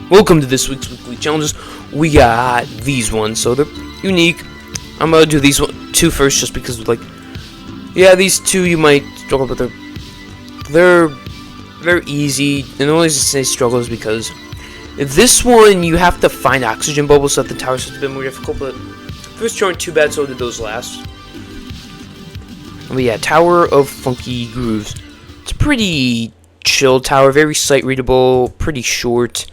Welcome to this week's weekly challenges. We got these ones, so they're unique. I'm gonna do these two first, just because, like, yeah, these two you might struggle, but they're very easy. And the only reason I say struggle is because this one you have to find oxygen bubbles, so that the tower's a bit more difficult. But first two aren't too bad, so did those last. But yeah, Tower of Funky Grooves. It's a pretty chill tower, very sight readable, pretty short.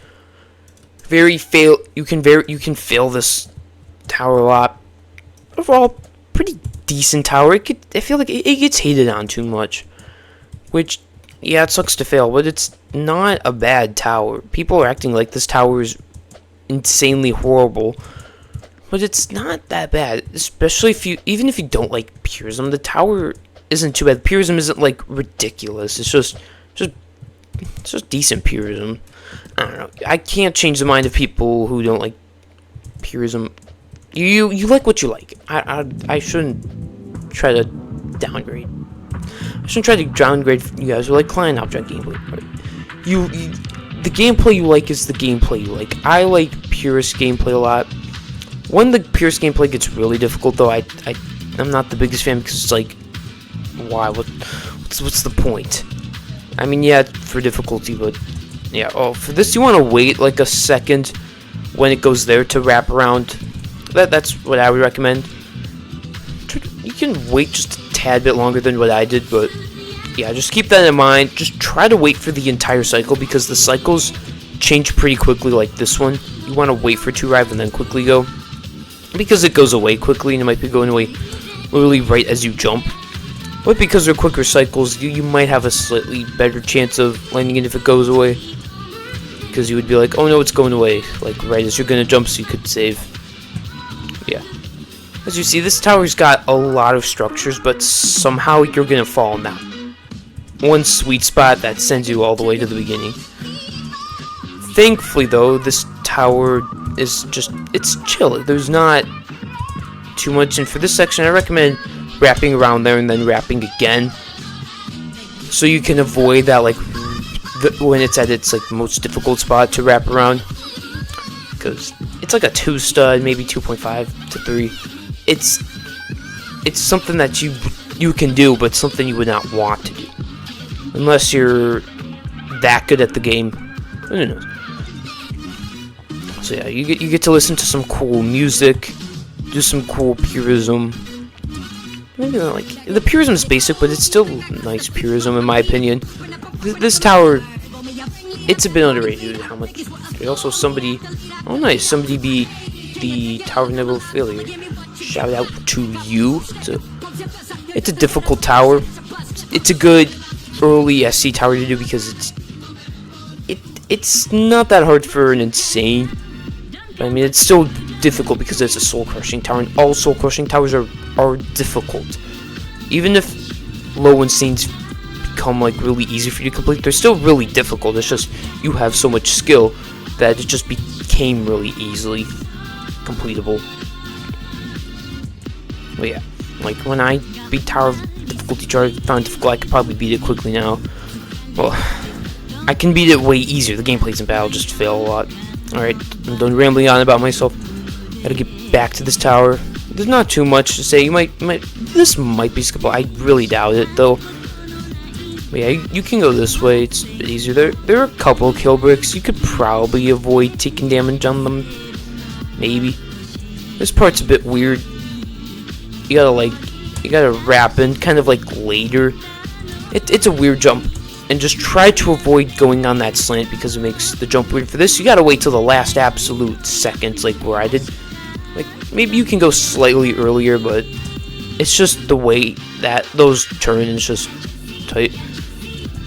You can fail this tower a lot. Overall, pretty decent tower. I feel like it gets hated on too much, which, yeah, it sucks to fail, but it's not a bad tower. People are acting like this tower is insanely horrible, but it's not that bad. Especially even if you don't like purism, the tower isn't too bad. Purism isn't like ridiculous. It's just decent purism. I don't know. I can't change the mind of people who don't like purism. You like what you like. I shouldn't try to downgrade. I shouldn't try to downgrade you guys who like client object gameplay. The gameplay you like is the gameplay you like. I like purist gameplay a lot. When the purist gameplay gets really difficult, though, I'm not the biggest fan, because it's like, why? What's the point? I mean, yeah, for difficulty, but yeah. Oh, for this you want to wait like a second when it goes there to wrap around. That's what I would recommend. You can wait just a tad bit longer than what I did, but yeah, just keep that in mind. Just try to wait for the entire cycle, because the cycles change pretty quickly. Like this one, you want to wait for it to arrive and then quickly go, because it goes away quickly, and it might be going away literally right as you jump. But because they're quicker cycles, you might have a slightly better chance of landing it if it goes away, because you would be like, oh no, it's going away, like right as you're gonna jump, so you could save. Yeah. As you see, this tower's got a lot of structures, but somehow you're gonna fall in that one sweet spot that sends you all the way to the beginning. Thankfully, though, this tower is it's chill. There's not too much, and for this section, I recommend wrapping around there and then wrapping again, so you can avoid that, like, when it's at its like most difficult spot to wrap around, because it's like a 2 stud, maybe 2.5 to 3. It's something that you can do, but something you would not want to do unless you're that good at the game. Who knows? So yeah, you get to listen to some cool music, do some cool purism. Maybe not, like, the purism is basic, but it's still nice purism in my opinion. This tower, it's a bit underrated. How much? There's also somebody. Oh, nice! Somebody beat the Tower of Never Failure. Shout out to you. It's a difficult tower. It's a good early SC tower to do, because it's not that hard for an insane. I mean, it's still difficult because it's a soul crushing tower, and all soul crushing towers are difficult. Even if low insanes become like really easy for you to complete, they're still really difficult. It's just you have so much skill that it just became really easily completable. But yeah, like when I beat Tower of Difficulty chart, found difficult, I could probably beat it quickly now. Well, I can beat it way easier. The gameplay's in bad, I'll just fail a lot. Alright, I'm done rambling on about myself. Gotta get back to this tower. There's not too much to say. This might be skippable. I really doubt it, though. But yeah, you can go this way. It's a bit easier. There are a couple kill bricks. You could probably avoid taking damage on them. Maybe. This part's a bit weird. You gotta wrap in kind of like later. It's a weird jump. And just try to avoid going on that slant, because it makes the jump weird. For this, you gotta wait till the last absolute seconds, like where I did. Like, maybe you can go slightly earlier, but it's just the way that those turn, and it's just tight.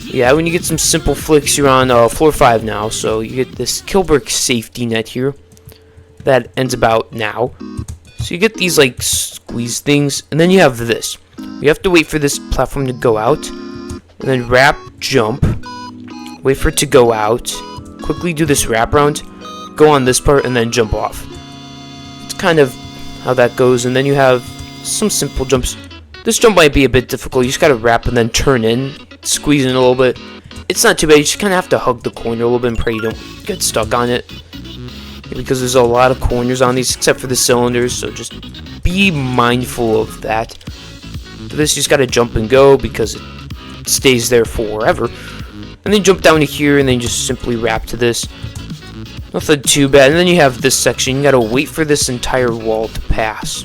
Yeah, when you get some simple flicks, you're on floor 5 now, so you get this Kilbrick safety net here that ends about now. So you get these, like, squeeze things, and then you have this. You have to wait for this platform to go out, and then wrap, jump, wait for it to go out, quickly do this wrap round, go on this part, and then jump off. It's kind of how that goes, and then you have some simple jumps. This jump might be a bit difficult. You just gotta wrap and then turn in, squeeze in a little bit, it's not too bad. You just kind of have to hug the corner a little bit and pray you don't get stuck on it. Because there's a lot of corners on these, except for the cylinders, so just be mindful of that. For this, you just gotta jump and go, because it stays there forever. And then jump down to here, and then just simply wrap to this. Nothing too bad. And then you have this section. You gotta wait for this entire wall to pass.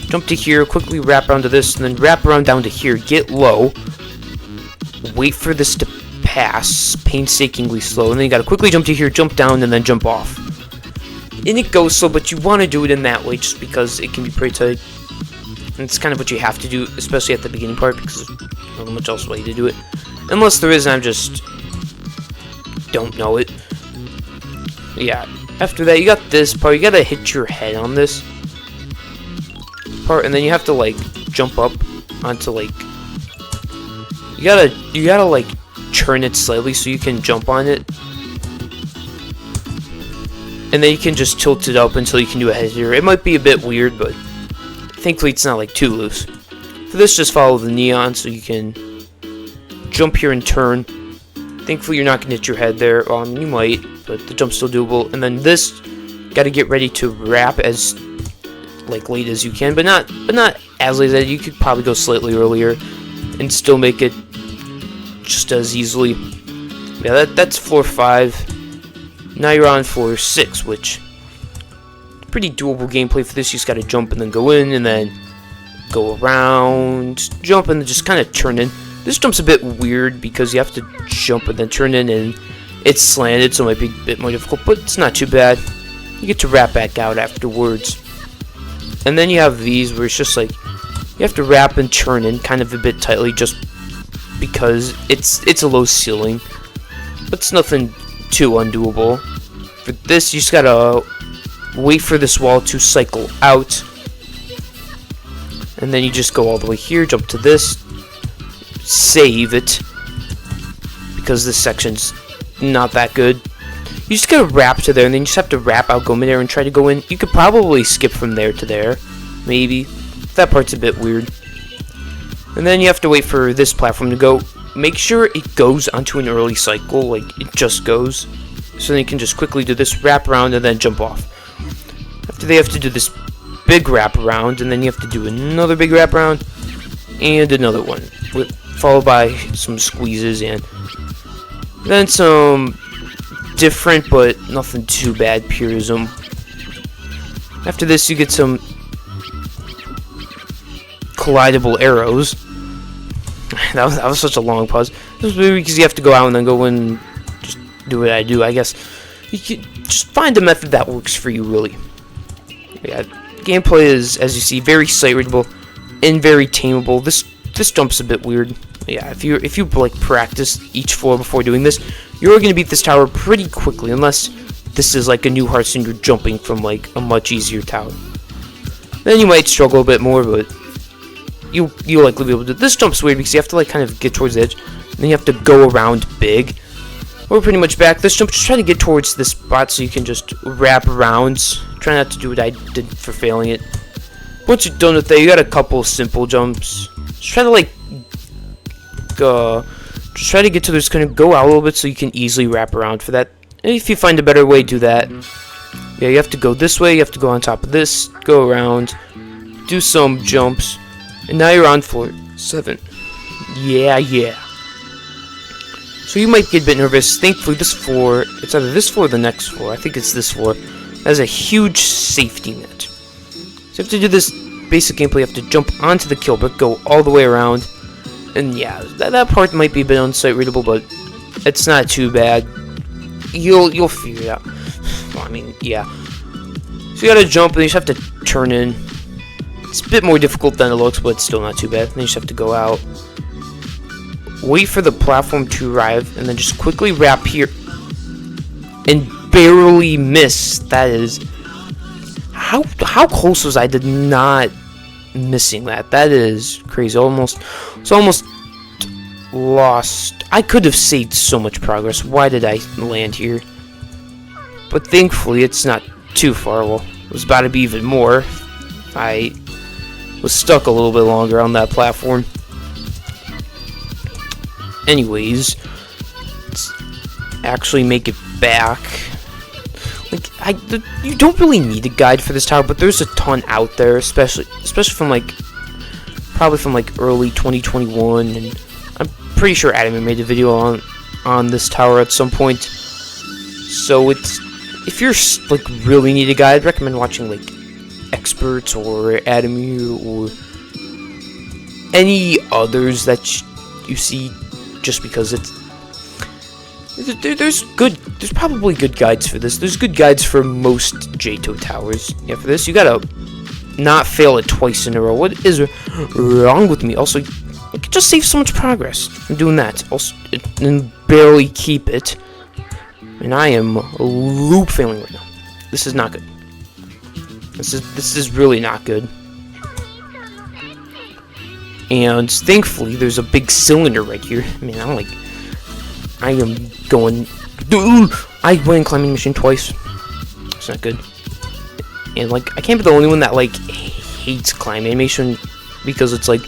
Jump to here, quickly wrap around to this, and then wrap around down to here. Get low. Wait for this to pass, painstakingly slow, and then you gotta quickly jump to here, jump down, and then jump off. And it goes slow, but you want to do it in that way just because it can be pretty tight. And it's kind of what you have to do, especially at the beginning part, because there's not much else way to do it. Unless there is, and I just don't know it. Yeah, after that, you got this part. You gotta hit your head on this part, and then you have to, like, jump up onto, like, you gotta like turn it slightly so you can jump on it, and then you can just tilt it up until you can do a head here. It might be a bit weird, but thankfully it's not like too loose. For this, just follow the neon so you can jump here and turn. Thankfully you're not gonna hit your head there. You might, but the jump's still doable. And then this, gotta get ready to wrap as like late as you can, but not as late as that. You could probably go slightly earlier and still make it just as easily. Yeah, that's floor 5. Now you're on floor 6, which pretty doable gameplay for this. You just gotta jump and then go in, and then go around, jump, and then just kind of turn in. This jump's a bit weird because you have to jump and then turn in, and it's slanted, so it might be a bit more difficult, but it's not too bad. You get to wrap back out afterwards. And then you have these where it's just like you have to wrap and turn in kind of a bit tightly, just because it's a low ceiling, but it's nothing too undoable. For this, you just gotta wait for this wall to cycle out, and then you just go all the way here, jump to this, save it, because this section's not that good. You just gotta wrap to there, and then you just have to wrap out, go midair, and try to go in. You could probably skip from there to there, maybe. That part's a bit weird. And then you have to wait for this platform to go. Make sure it goes onto an early cycle, like it just goes. So then you can just quickly do this wrap around and then jump off. After they have to do this big wrap around, and then you have to do another big wrap around and another one, followed by some squeezes and then some different but nothing too bad purism. After this, you get some collidable arrows. That was such a long pause. This was maybe because you have to go out and then go in and just do what I do, I guess. You can just find a method that works for you, really. Yeah, gameplay is, as you see, very sight readable and very tameable. This jump's a bit weird. Yeah, if you like practice each floor before doing this, you're gonna beat this tower pretty quickly, unless this is like a new Hearts and you're jumping from like a much easier tower. Then you might struggle a bit more, but you'll likely be able to. This jump's weird because you have to like kind of get towards the edge, and then you have to go around big. We're pretty much back. This jump, just try to get towards this spot so you can just wrap around. Try not to do what I did for failing it. Once you're done with that, you got a couple simple jumps. Just try to like just try to get to this, kind of go out a little bit so you can easily wrap around for that. And if you find a better way, do that. Yeah, you have to go this way, you have to go on top of this, go around, do some jumps, and now you're on floor 7. Yeah. So you might get a bit nervous. Thankfully, this floor, it's either this floor or the next floor. I think it's this floor. Has a huge safety net. So you have to do this basic gameplay. You have to jump onto the kill brick, go all the way around. And yeah, that part might be a bit unsight readable, but it's not too bad. You'll figure it out. Well, I mean, yeah. So you gotta jump, and you just have to turn in. It's a bit more difficult than it looks, but it's still not too bad. Then you just have to go out, wait for the platform to arrive, and then just quickly wrap here and barely miss. That is how close was I to not missing that? That is crazy. It's almost lost. I could have saved so much progress. Why did I land here? But thankfully, it's not too far. Well, it was about to be even more. I was stuck a little bit longer on that platform. anyways, let's actually make it back. Like, you don't really need a guide for this tower, but there's a ton out there, especially from like, probably from like early 2021, and I'm pretty sure Adam made a video on this tower at some point. So if you're like really need a guide, I'd recommend watching like experts or Adam or any others that you see, just because there's probably good guides for this. There's good guides for most JToH towers. Yeah, for this you gotta not fail it twice in a row. What is wrong with me? Also, you could just save so much progress from doing that. Also, and barely keep it. And I am loop failing right now. This is not good. This is really not good. And thankfully, there's a big cylinder right here. Man, I am going. Dude, I went in climbing machine twice. It's not good. And like, I can't be the only one that like hates climb animation, because it's like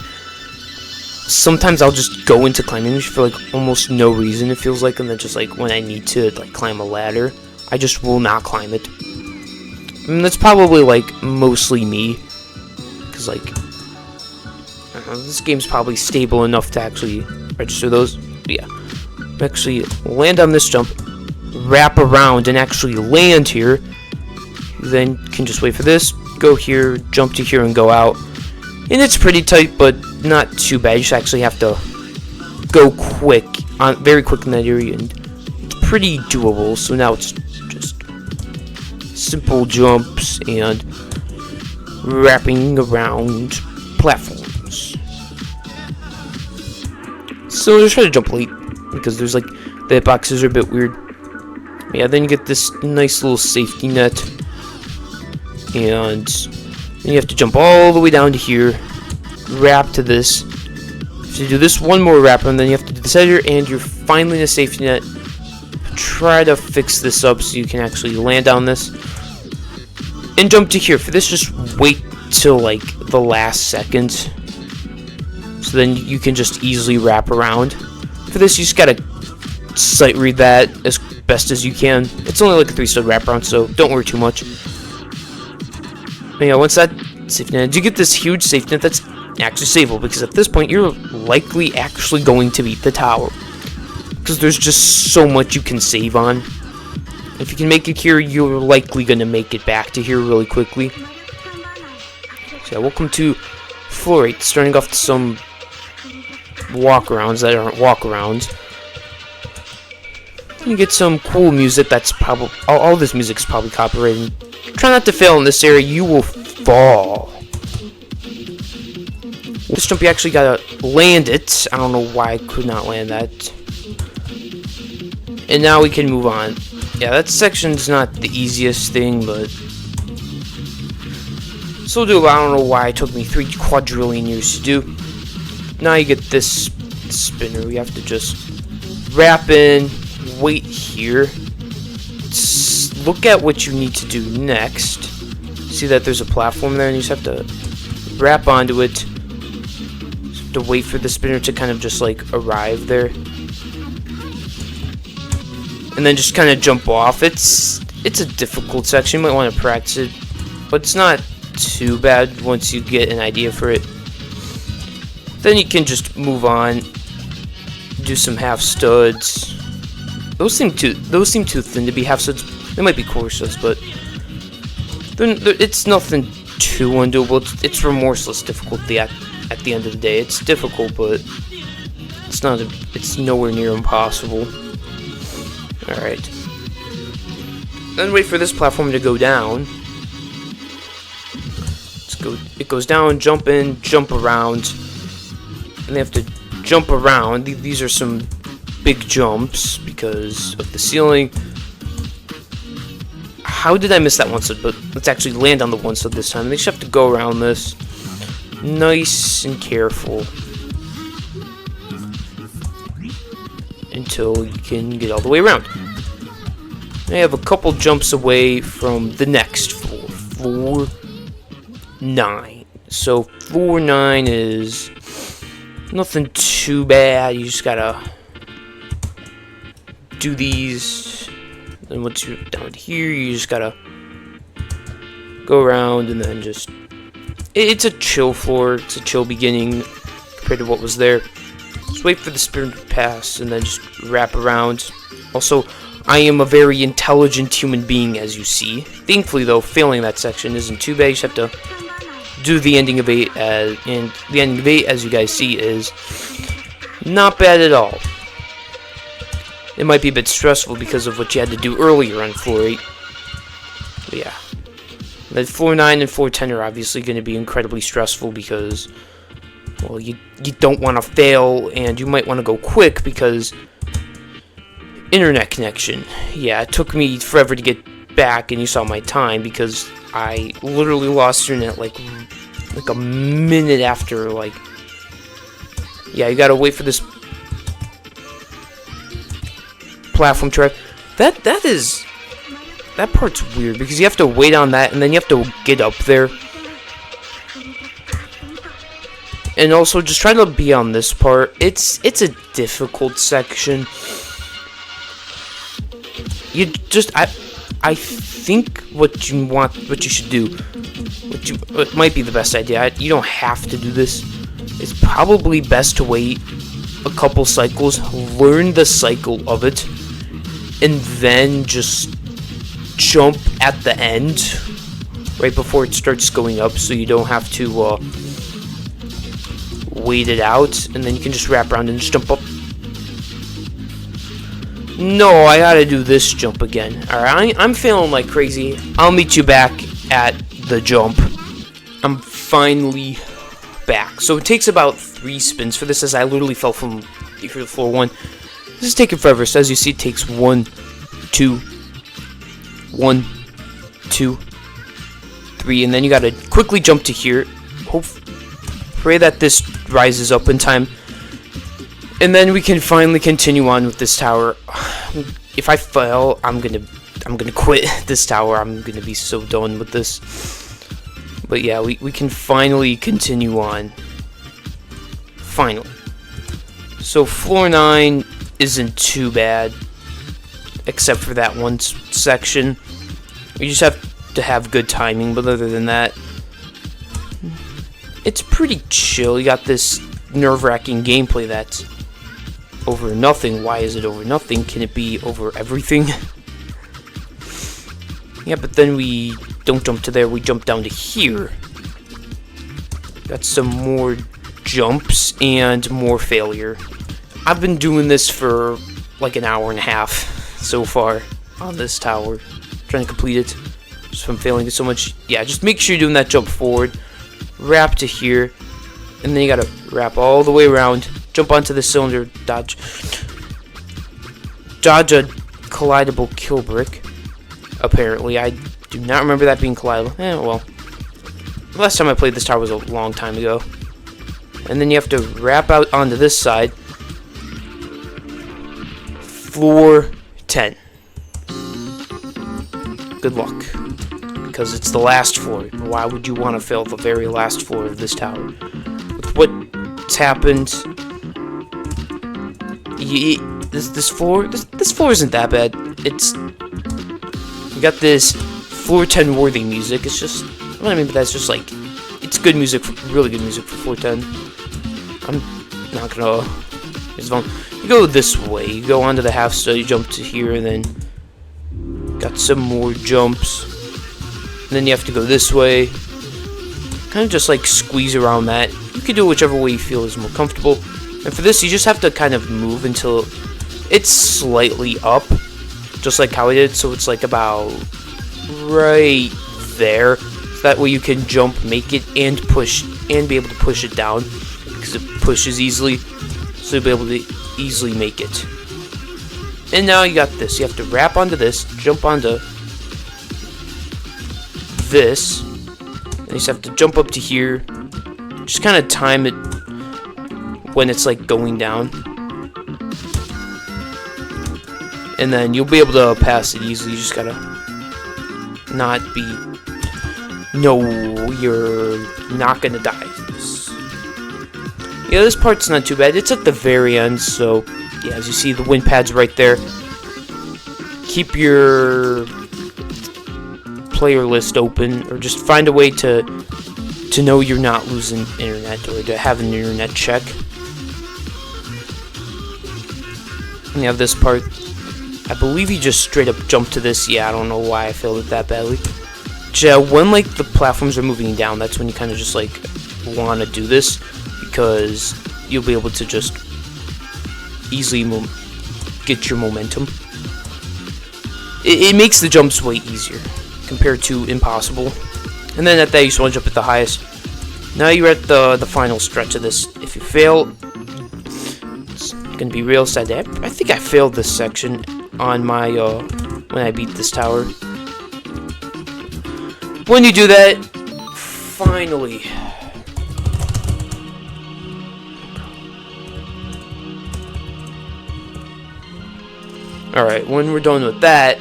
sometimes I'll just go into climbing animation for like almost no reason, it feels like, and then just like when I need to like climb a ladder, I just will not climb it. I mean, that's probably like mostly me, because like I don't know, this game's probably stable enough to actually register those. But yeah, actually land on this jump, wrap around, and actually land here. Then can just wait for this, go here, jump to here, and go out. And it's pretty tight, but not too bad. You just actually have to go quick, very quick in that area, and it's pretty doable. So now it's just simple jumps and wrapping around platforms. So just try to jump late, because there's like the hitboxes are a bit weird. Yeah, then you get this nice little safety net. And then you have to jump all the way down to here, wrap to this. So you do this one more wrap, and then you have to do the center, and you're finally in a safety net. Try to fix this up so you can actually land on this. And jump to here. For this, just wait till like the last second. So then you can just easily wrap around. For this, you just gotta sight read that as best as you can. It's only like a 3-star wraparound, so don't worry too much. But yeah, once that safety net, you get this huge safety net that's actually saveable, because at this point you're likely actually going to beat the tower, because there's just so much you can save on. If you can make it here, you're likely going to make it back to here really quickly. So yeah, welcome to floor 8, starting off to some walkarounds that aren't walkarounds. You get some cool music that's probably all this music is probably copyrighted. Try not to fail in this area, you will fall. This jump, you actually gotta land it. I don't know why I could not land that. And now we can move on. Yeah, that section's not the easiest thing, but so do. I don't know why it took me 3 quadrillion years to do. Now you get this spinner. We have to just wrap in, wait here. Look at what you need to do next. See that there's a platform there, and you just have to wrap onto it. Just have to wait for the spinner to kind of just like arrive there, and then just kind of jump off. It's a difficult section. You might want to practice it, but it's not too bad once you get an idea for it. Then you can just move on, do some half studs. Those seem too thin to be half studs. They might be core studs, but it's nothing too undoable. It's remorseless difficulty at the end of the day. It's difficult, but it's nowhere near impossible. All right. Then wait for this platform to go down. It goes down, jump in, jump around, and they have to jump around. These are some big jumps because of the ceiling. How did I miss that one stud? But let's actually land on the one stud this time. They just have to go around this, nice and careful, until you can get all the way around. I have a couple jumps away from the next floor, floor 9. So floor 9 is nothing too bad. You just gotta do these. And once you're down here, you just gotta go around and then just... It's a chill floor. It's a chill beginning compared to what was there. Just wait for the spin to pass and then just wrap around. Also, I am a very intelligent human being, as you see. Thankfully, though, failing that section isn't too bad. You just have to do the ending of 8, and the ending of 8, as you guys see, is not bad at all. It might be a bit stressful because of what you had to do earlier on floor 8. But yeah. But floor 9 and floor 10 are obviously going to be incredibly stressful because, well, you don't want to fail, and you might want to go quick because internet connection. Yeah, it took me forever to get back, and you saw my time because I literally lost internet like a minute after, like... Yeah, you gotta wait for this platform track. That part's weird because you have to wait on that and then you have to get up there. And also just try to be on this part. It's a difficult section. You just I think what you should do, what might be the best idea. You don't have to do this. It's probably best to wait a couple cycles, learn the cycle of it, and then just jump at the end right before it starts going up, so you don't have to wait it out, and then you can just wrap around and just jump up. No, I gotta do this jump again. Alright, I'm feeling like crazy. I'll meet you back at the jump. I'm finally back. So it takes about 3 spins for this, as I literally fell from floor 1. This is taking forever, so as you see, it takes 1, 2, 1, 2, 3, and then you gotta quickly jump to here. Pray that this rises up in time, and then we can finally continue on with this tower. If I fail, I'm gonna quit this tower. I'm gonna be so done with this. But yeah, we can finally continue on. Finally. So floor 9 isn't too bad, except for that one section. You just have to have good timing, but other than that, it's pretty chill. You got this nerve-wracking gameplay that's over nothing. Why is it over nothing? Can it be over everything? Yeah, but then we don't jump to there, we jump down to here. Got some more jumps and more failure. I've been doing this for like an hour and a half so far on this tower, trying to complete it. Just from failing it so much. Yeah, just make sure you're doing that jump forward, wrap to here, and then you gotta wrap all the way around, jump onto the cylinder, dodge a collidable kill brick. Apparently, I do not remember that being collidable. Well, the last time I played this tower was a long time ago. And then you have to wrap out onto this side. Floor 10. Good luck. Because it's the last floor. Why would you want to fail the very last floor of this tower? With what's happened, this floor isn't that bad. We got this floor 10 worthy music. It's just, what I mean by that's just like, it's good music, really good music for floor 10. I'm not gonna, you go this way, you go onto the half stud, you jump to here, and then got some more jumps. And then you have to go this way, kind of just like squeeze around that. You can do it whichever way you feel is more comfortable. And for this, you just have to kind of move until it's slightly up, just like how I did, so it's like about right there. So that way you can jump, make it, and push, and be able to push it down, because it pushes easily, so you'll be able to easily make it. And now you got this. You have to wrap onto this, jump onto this, and you just have to jump up to here. Just kind of time it when it's like going down. And then you'll be able to pass it easily. You just gotta not be... No, you're not gonna die. Yeah, this part's not too bad. It's at the very end, so... Yeah, as you see, the wind pad's right there. keep your player list open, or just find a way to know you're not losing internet, or to have an internet check. And you have this part. I believe you just straight up jump to this. Yeah, I don't know why I failed it that badly. Yeah, when like the platforms are moving down, that's when you kind of just like want to do this, because you'll be able to just easily get your momentum. It makes the jumps way easier compared to impossible. And then at that, you just want to jump at the highest. Now you're at the final stretch of this. If you fail, it's gonna be real sad. I think I failed this section on my when I beat this tower. When you do that, finally. Alright, when we're done with that,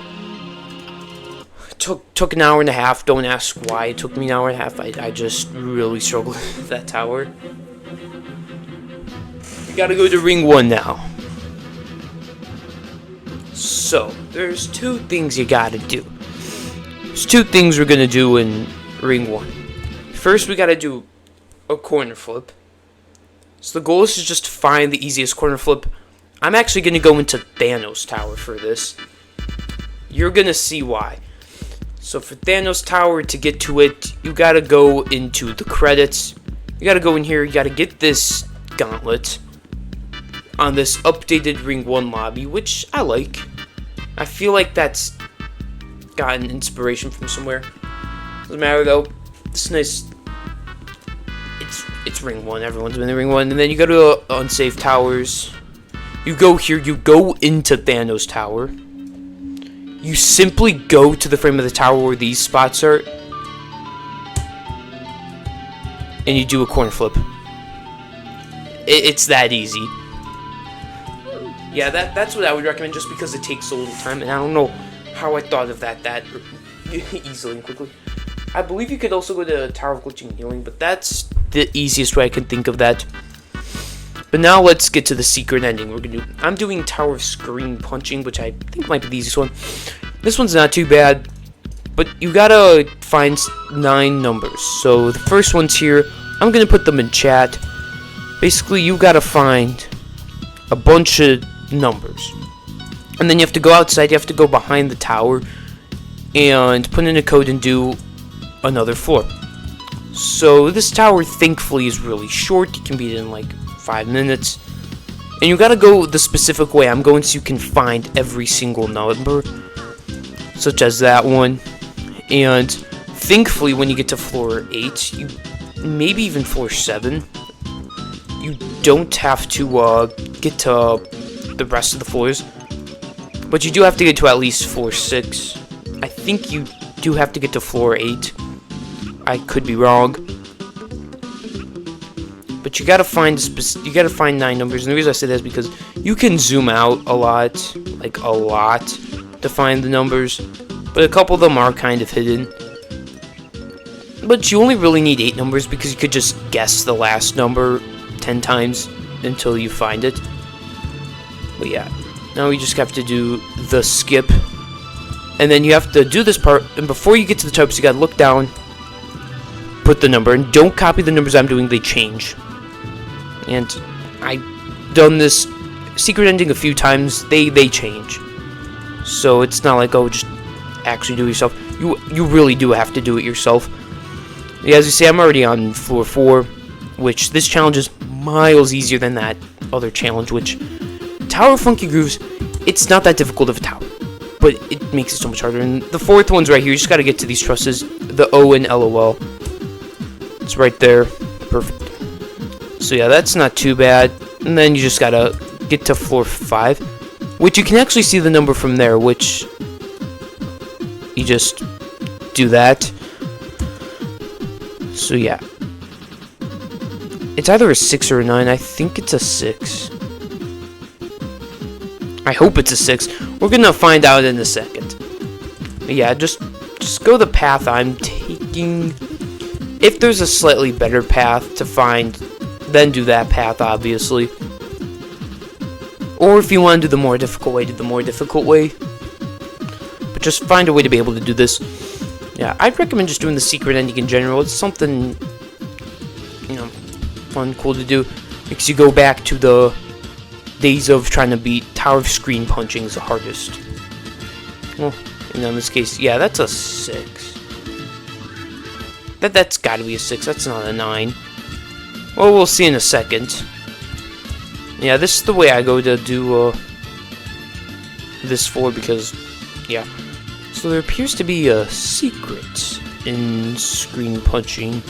took an hour and a half. Don't ask why it took me an hour and a half. I just really struggled with that tower. We gotta go to ring 1 now. So, there's 2 things you gotta do. There's 2 things we're gonna do in ring 1. First, we gotta do a corner flip. So the goal is to just find the easiest corner flip. I'm actually gonna go into Thanos Tower for this. You're gonna see why. So for Thanos Tower, to get to it, you gotta go into the credits. You gotta go in here, you gotta get this gauntlet on this updated ring 1 lobby, which I like. I feel like that's gotten inspiration from somewhere. Doesn't matter though. It's nice. It's ring 1. Everyone's been in ring 1. And then you go to unsafe towers. You go here. You go into Thanos Tower. You simply go to the frame of the tower where these spots are, and you do a corner flip. It's that easy. Yeah, that's what I would recommend, just because it takes so little time, and I don't know how I thought of that easily and quickly. I believe you could also go to Tower of Glitching and Healing, but that's the easiest way I can think of that. But now let's get to the secret ending. I'm doing Tower of Screen Punching, which I think might be the easiest one. This one's not too bad, but you gotta find 9 numbers. So the first one's here. I'm gonna put them in chat. Basically, you gotta find a bunch of numbers, and then you have to go outside. You have to go behind the tower and put in a code and do another floor. So this tower, thankfully, is really short. You can beat it in like 5 minutes, and you gotta go the specific way I'm going, so you can find every single number, such as that one. And thankfully, when you get to floor 8, you maybe even floor 7, you don't have to get to the rest of the floors, but you do have to get to at least floor 6. I think you do have to get to floor 8. I could be wrong. But you gotta find 9 numbers, and the reason I say that is because you can zoom out a lot, like a lot, to find the numbers, but a couple of them are kind of hidden. But you only really need 8 numbers, because you could just guess the last number 10 times until you find it. But yeah, now we just have to do the skip, and then you have to do this part, and before you get to the types, you gotta look down, put the number, and don't copy the numbers I'm doing, they change. And I've done this secret ending a few times, they change. So it's not like, oh, just actually do it yourself. You really do have to do it yourself. Yeah, as you see, I'm already on floor 4, which this challenge is miles easier than that other challenge, which Tower of Funky Grooves, it's not that difficult of a tower, but it makes it so much harder. And the 4th one's right here. You just gotta get to these trusses, the O and LOL. It's right there. Perfect. So yeah, that's not too bad. And then you just gotta get to floor 5, which you can actually see the number from there, which you just do that. So yeah, it's either a 6 or a 9. I think it's a 6. I hope it's a 6. We're gonna find out in a second. But yeah, just go the path I'm taking. If there's a slightly better path to find, then do that path, obviously. Or if you want to do the more difficult way, do the more difficult way. just find a way to be able to do this. Yeah, I'd recommend just doing the secret ending in general. It's something, you know, fun, cool to do. Makes you go back to the days of trying to beat Tower of Screen Punching is the hardest. Well, and in this case, yeah, that's a 6. That's gotta be a 6. That's not a 9. Well, we'll see in a second. Yeah, this is the way I go to do this floor because, yeah. So there appears to be a secret in screen punching.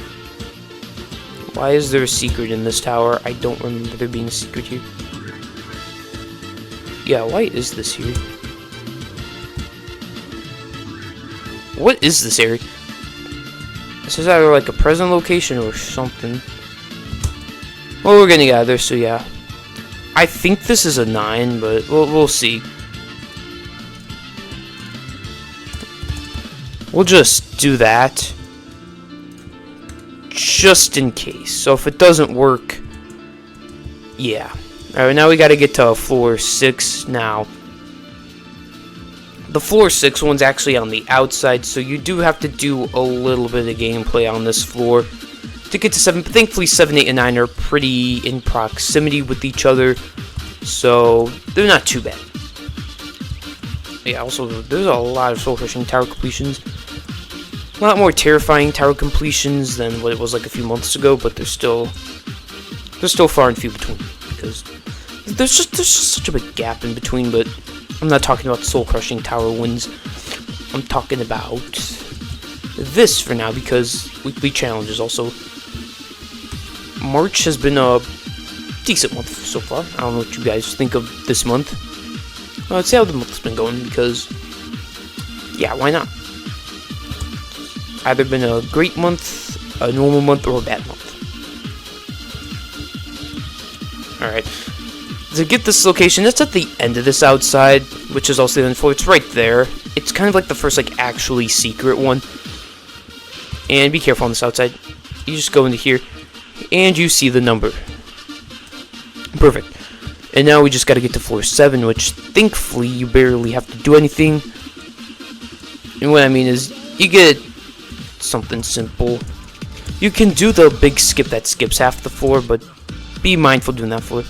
Why is there a secret in this tower? I don't remember there being a secret here. Yeah, why is this here? What is this area? This is either like a present location or something. Well, we're gonna get out of there, so yeah. I think this is a 9, but we'll see. We'll just do that. Just in case. So if it doesn't work, yeah. Alright, now we gotta get to floor 6 now. The floor 6 one's actually on the outside, so you do have to do a little bit of gameplay on this floor to get to 7. But thankfully 7, 8, and 9 are pretty in proximity with each other, so they're not too bad. Yeah, also, there's a lot of soul-crushing tower completions. A lot more terrifying tower completions than what it was like a few months ago, but they're still far and few between, because there's just such a big gap in between. But I'm not talking about soul-crushing tower wins. I'm talking about this for now, because weekly challenges also. March has been a decent month so far. I don't know what you guys think of this month. Let's see how the month's been going, because, yeah, why not? Either been a great month, a normal month, or a bad month. Alright. To get this location, it's at the end of this outside, which is also the end floor. It's right there. It's kind of like the first, like, actually secret one. And be careful on this outside. You just go into here, and you see the number. Perfect. And now we just gotta get to floor 7, which, thankfully, you barely have to do anything. And what I mean is, you get something simple. You can do the big skip that skips half the floor, but be mindful doing that floor.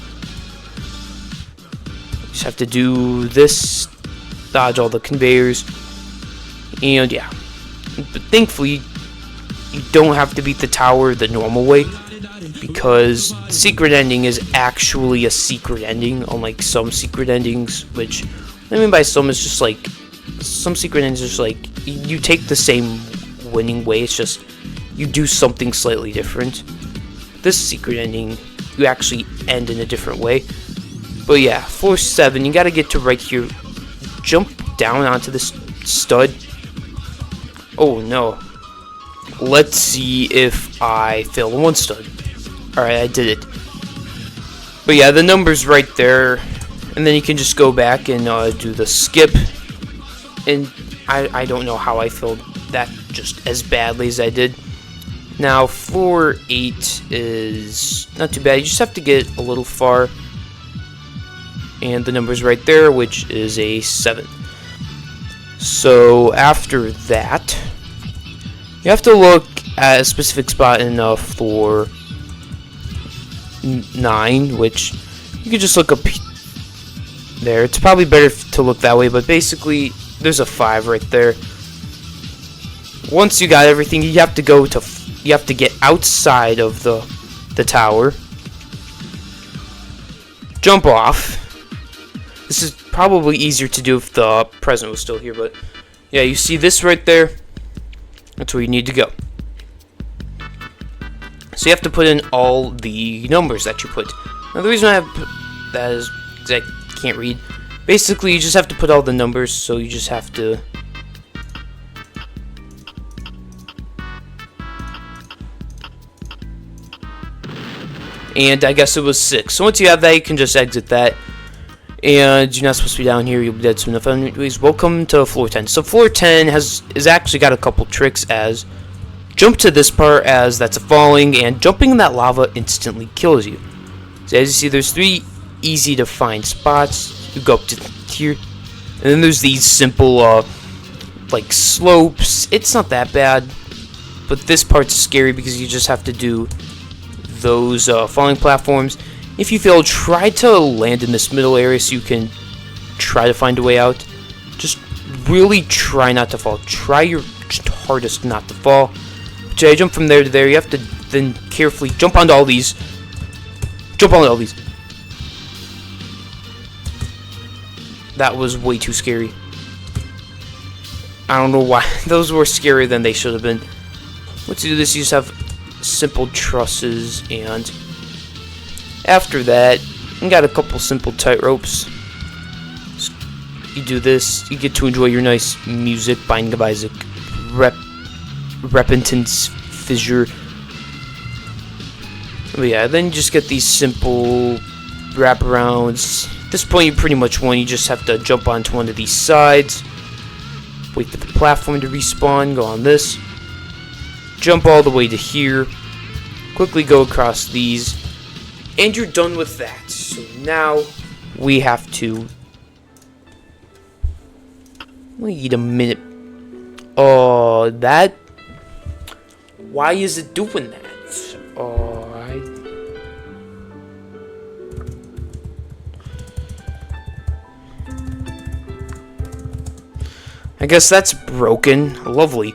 You just have to do this, dodge all the conveyors, and yeah. But thankfully, you don't have to beat the tower the normal way, because the secret ending is actually a secret ending, unlike some secret endings, which, what I mean by some is just like, some secret endings are just like, you take the same winning way, it's just, you do something slightly different. This secret ending, you actually end in a different way. But yeah, floor 7, you gotta get to right here, jump down onto this stud. Oh no. Let's see if I fail the 1 stud. Alright, I did it. But yeah, the number's right there. And then you can just go back and do the skip. And I don't know how I failed that just as badly as I did. Now, floor 8 is not too bad. You just have to get a little far. And the number's right there, which is a 7. So, after that, you have to look at a specific spot in floor 9, which you can just look up there. It's probably better to look that way, but basically, there's a 5 right there. Once you got everything, you have to get outside of the tower, jump off. This is probably easier to do if the president was still here, but yeah, you see this right there? That's where you need to go. So you have to put in all the numbers that you put. Now the reason I have put that is because I can't read. Basically, you just have to put all the numbers, so you just have to... And I guess it was 6. So once you have that, you can just exit that. And you're not supposed to be down here, you'll be dead soon enough. Anyways, welcome to floor 10. So floor 10 is actually got a couple tricks, as jump to this part, as that's a falling, and jumping in that lava instantly kills you. So as you see, there's 3 easy to find spots. You go up to here, and then there's these simple like slopes. It's not that bad, but this part's scary because you just have to do those falling platforms. If you fail, try to land in this middle area so you can try to find a way out. Just really try not to fall. Try your hardest not to fall. So I jump from there to there. You have to then carefully jump onto all these. Jump onto all these. That was way too scary. I don't know why. Those were scarier than they should have been. Once you do this, you just have simple trusses, and after that, you got a couple simple tight ropes. You do this, you get to enjoy your nice music, Binding of Isaac, Repentance, Fissure. But yeah, then you just get these simple wraparounds. At this point, you pretty much won. You just have to jump onto one of these sides, wait for the platform to respawn, go on this, jump all the way to here, quickly go across these, and you're done with that. So now we have to wait a minute. Oh, that. Why is it doing that? Oh, I guess that's broken. Lovely.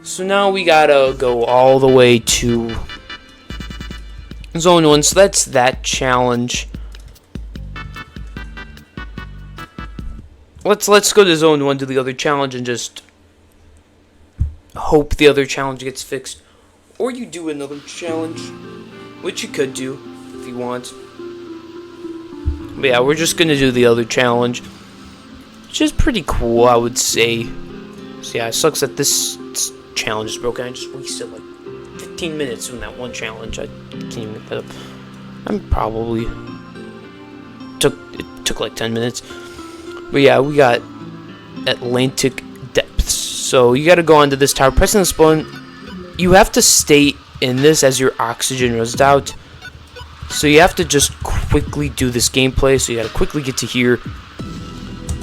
So now we gotta go all the way to Zone 1, so that's that challenge. Let's go to Zone 1, do the other challenge, and just hope the other challenge gets fixed. Or you do another challenge, which you could do if you want. But yeah, we're just gonna do the other challenge, which is pretty cool, I would say. So yeah, it sucks that this challenge is broken. I just wasted like 15 minutes doing that one challenge. I can't even get that up. It took like 10 minutes. But yeah, we got Atlantic Depths. So you gotta go onto this tower, pressing this button. You have to stay in this as your oxygen runs out. So you have to just quickly do this gameplay. So you gotta quickly get to here,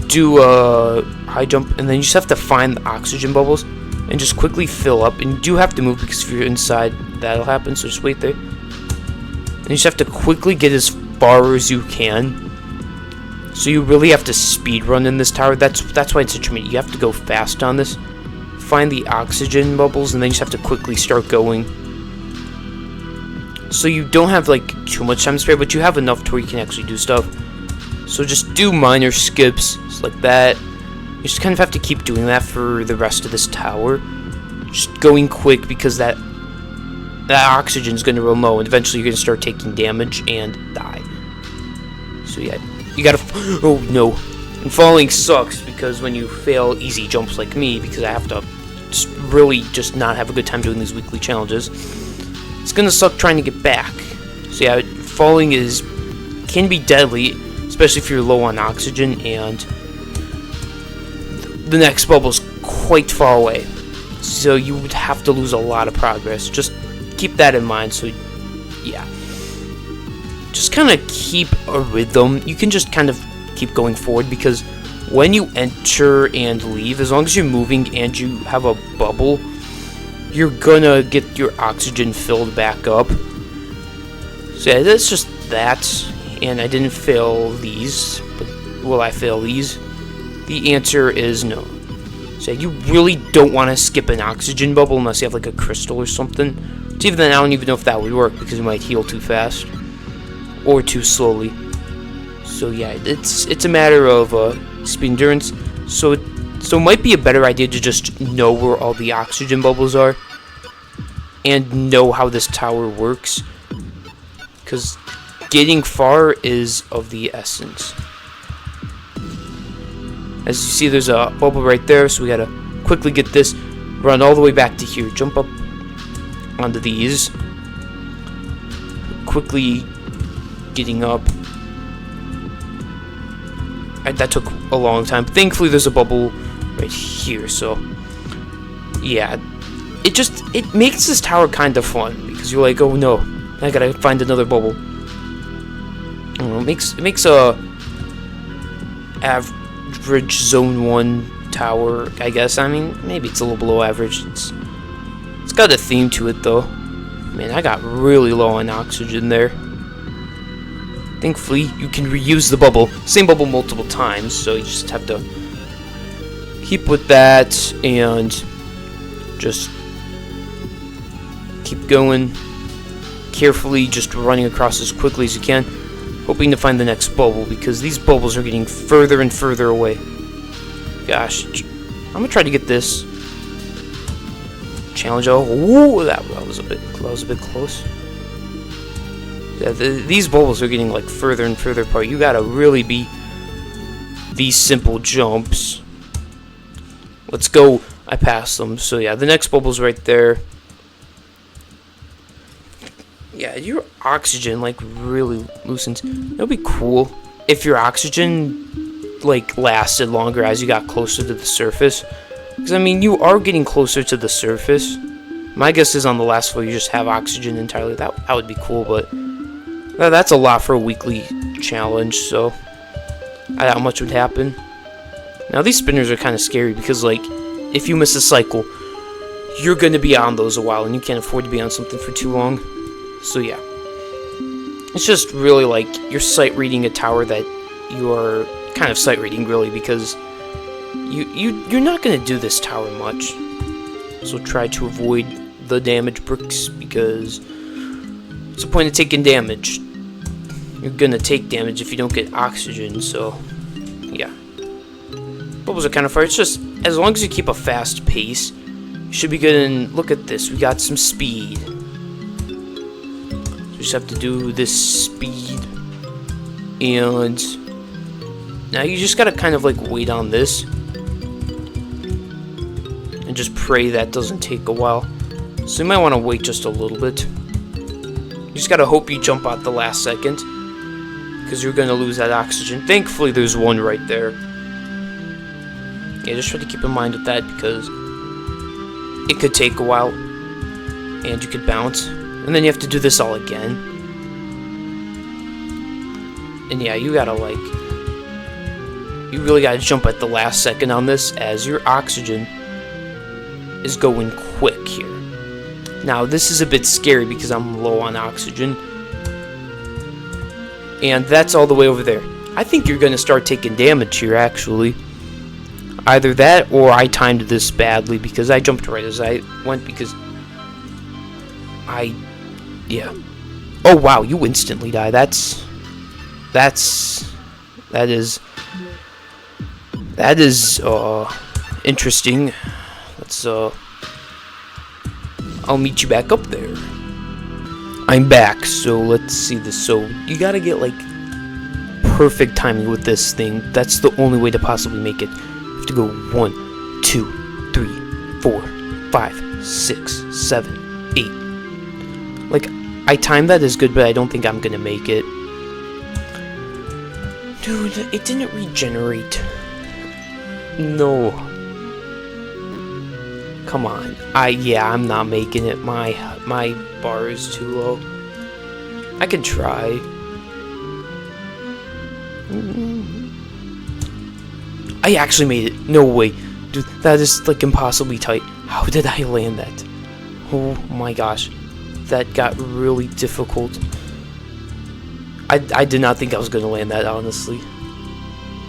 do a high jump, and then you just have to find the oxygen bubbles and just quickly fill up. And you do have to move because if you're inside, that'll happen. So just wait there. And you just have to quickly get as far as you can. So you really have to speed run in this tower. That's why it's intermediate. You have to go fast on this. Find the oxygen bubbles, and then you just have to quickly start going. So you don't have like too much time to spare, but you have enough to where you can actually do stuff. So just do minor skips, just like that. You just kind of have to keep doing that for the rest of this tower. Just going quick because that oxygen is going to run low, and eventually you're going to start taking damage and die. So yeah, you gotta. Oh no! And falling sucks because when you fail easy jumps like me, because I have to really just not have a good time doing these weekly challenges, it's gonna suck trying to get back. So yeah, falling can be deadly, especially if you're low on oxygen and the next bubble's quite far away. So you would have to lose a lot of progress. Just keep that in mind. So yeah, just kind of keep a rhythm. You can just kind of keep going forward, because when you enter and leave, as long as you're moving and you have a bubble, you're gonna get your oxygen filled back up. So yeah, that's just that. And I didn't fail these, but will I fail these? The answer is no. So you really don't want to skip an oxygen bubble unless you have like a crystal or something. So even then, I don't even know if that would work, because you might heal too fast or too slowly. So yeah, it's a matter of speed endurance. So it might be a better idea to just know where all the oxygen bubbles are and know how this tower works, because getting far is of the essence. As you see, there's a bubble right there, so we gotta quickly get this, run all the way back to here, jump up onto these, quickly getting up. That took a long time. Thankfully, there's a bubble right here, so yeah, it makes this tower kind of fun, because you're like, oh no, I gotta find another bubble. I don't know, it makes a average zone 1 tower, I guess. I mean, maybe it's a little below average. It's got a theme to it though. Man, I got really low on oxygen there. Thankfully, you can reuse the bubble, same bubble multiple times, so you just have to keep with that and just keep going carefully, just running across as quickly as you can, hoping to find the next bubble, because these bubbles are getting further and further away. Gosh, I'm gonna try to get this challenge. Oh, that was a bit close. Yeah, these bubbles are getting like further and further apart. You gotta really be these simple jumps. Let's go. I passed them. So yeah, the next bubble's right there. Yeah, your oxygen like really loosens. It'll be cool if your oxygen like lasted longer as you got closer to the surface. Because I mean, you are getting closer to the surface. My guess is on the last floor you just have oxygen entirely. That would be cool, but that's a lot for a weekly challenge, so I doubt much would happen. Now these spinners are kind of scary, because like if you miss a cycle, you're going to be on those a while, and you can't afford to be on something for too long. So yeah, it's just really like you're sight reading a tower that you are kind of sight reading really, because you're not going to do this tower much. So try to avoid the damage bricks, because what's the point of taking damage? You're gonna take damage if you don't get oxygen. So yeah, bubbles are kind of far. It's just as long as you keep a fast pace, you should be good. And look at this, we got some speed. So we just have to do this speed, and now you just gotta kind of like wait on this and just pray that doesn't take a while. So you might want to wait just a little bit. You just gotta hope you jump out the last second, because you're gonna lose that oxygen. Thankfully, there's one right there. Yeah, just try to keep in mind with that, because it could take a while, and you could bounce, and then you have to do this all again. And yeah, you gotta like, you really gotta jump at the last second on this, as your oxygen is going quick here. Now this is a bit scary because I'm low on oxygen, and that's all the way over there. I think you're gonna start taking damage here actually. Either that or I timed this badly, because I jumped right as I went, because yeah. Oh wow, you instantly die. That is interesting. Let's I'll meet you back up there. I'm back, so let's see this. So you gotta get like perfect timing with this thing. That's the only way to possibly make it. You have to go 1, 2, 3, 4, 5, 6, 7, 8. Like, I timed that as good, but I don't think I'm gonna make it. Dude, it didn't regenerate. No. Come on. Yeah, I'm not making it. My bar is too low. I can try. I actually made it. No way. Dude, that is like impossibly tight. How did I land that? Oh my gosh. That got really difficult. I did not think I was going to land that, honestly.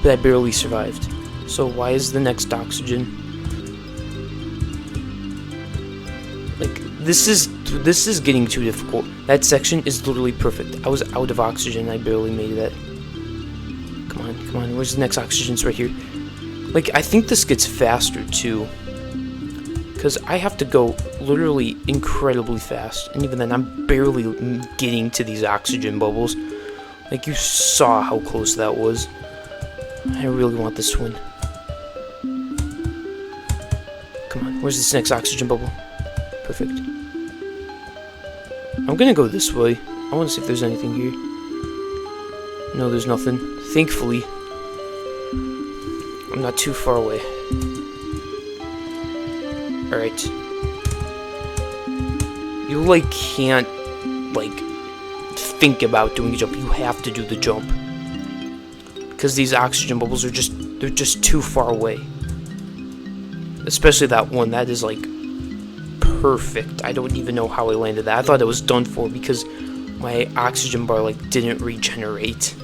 But I barely survived. So why is the next oxygen? Like, this is getting too difficult. That section is literally perfect. I was out of oxygen. I barely made that. Come on. Where's the next oxygen? It's right here. Like, I think this gets faster, too. Because I have to go literally incredibly fast. And even then, I'm barely getting to these oxygen bubbles. Like, you saw how close that was. I really want this one. Come on, where's this next oxygen bubble? Perfect. I'm gonna go this way. I want to see if there's anything here. No, there's nothing. Thankfully, I'm not too far away. Alright. You, like, can't, like, think about doing a jump. You have to do the jump. Because these oxygen bubbles are they're just too far away. Especially that one. That is, like, perfect. I don't even know how I landed that. I thought it was done for because my oxygen bar, like, didn't regenerate.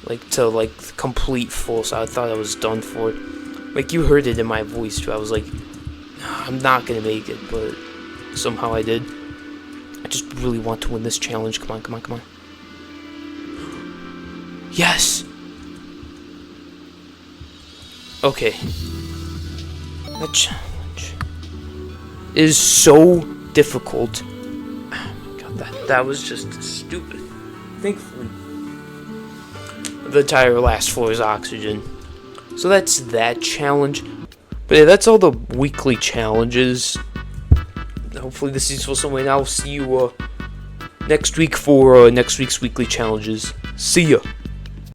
Like, to, like, complete full, so I thought I was done for. Like, you heard it in my voice, too. I was like, I'm not gonna make it, but somehow I did. I just really want to win this challenge. Come on. Yes! Okay. That challenge is so difficult. Oh my god, that was just stupid. Thankfully, the entire last floor is oxygen. So that's that challenge. But yeah, that's all the weekly challenges. Hopefully this is useful somewhere, and I'll see you next week for next week's weekly challenges. See ya!